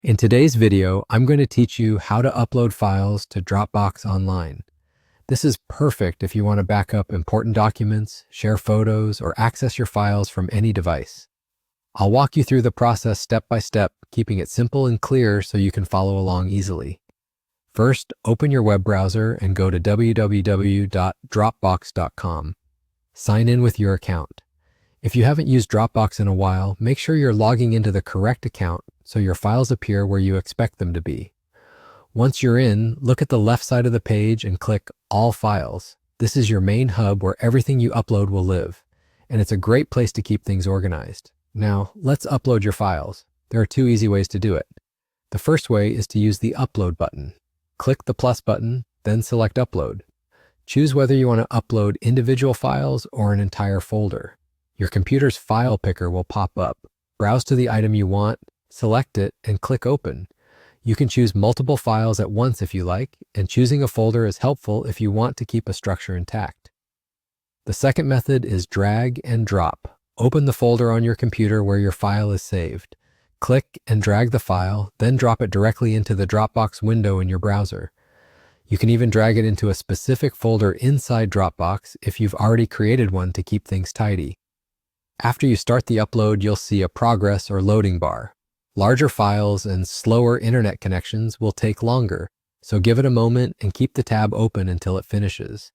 In today's video, I'm going to teach you how to upload files to Dropbox Online. This is perfect if you want to back up important documents, share photos, or access your files from any device. I'll walk you through the process step by step, keeping it simple and clear so you can follow along easily. First, open your web browser and go to www.dropbox.com. Sign in with your account. If you haven't used Dropbox in a while, make sure you're logging into the correct account so your files appear where you expect them to be. Once you're in, look at the left side of the page and click All Files. This is your main hub where everything you upload will live, and it's a great place to keep things organized. Now, let's upload your files. There are two easy ways to do it. The first way is to use the Upload button. Click the plus button, then select Upload. Choose whether you want to upload individual files or an entire folder. Your computer's file picker will pop up. Browse to the item you want, select it, and click Open. You can choose multiple files at once if you like, and choosing a folder is helpful if you want to keep a structure intact. The second method is drag and drop. Open the folder on your computer where your file is saved. Click and drag the file, then drop it directly into the Dropbox window in your browser. You can even drag it into a specific folder inside Dropbox if you've already created one to keep things tidy. After you start the upload, you'll see a progress or loading bar. Larger files and slower internet connections will take longer, so give it a moment and keep the tab open until it finishes.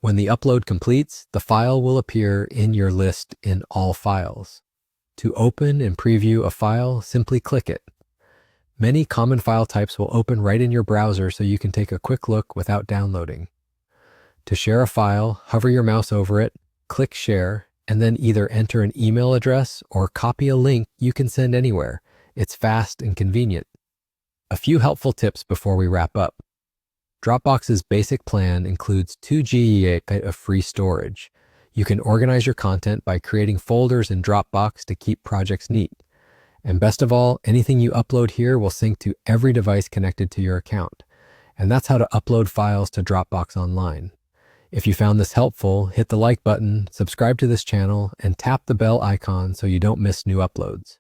When the upload completes, the file will appear in your list in All Files. To open and preview a file, simply click it. Many common file types will open right in your browser so you can take a quick look without downloading. To share a file, hover your mouse over it, click Share, and then either enter an email address or copy a link you can send anywhere. It's fast and convenient. A few helpful tips before we wrap up. Dropbox's basic plan includes 2 GB of free storage. You can organize your content by creating folders in Dropbox to keep projects neat. And best of all, anything you upload here will sync to every device connected to your account. And that's how to upload files to Dropbox Online. If you found this helpful, hit the like button, subscribe to this channel, and tap the bell icon so you don't miss new uploads.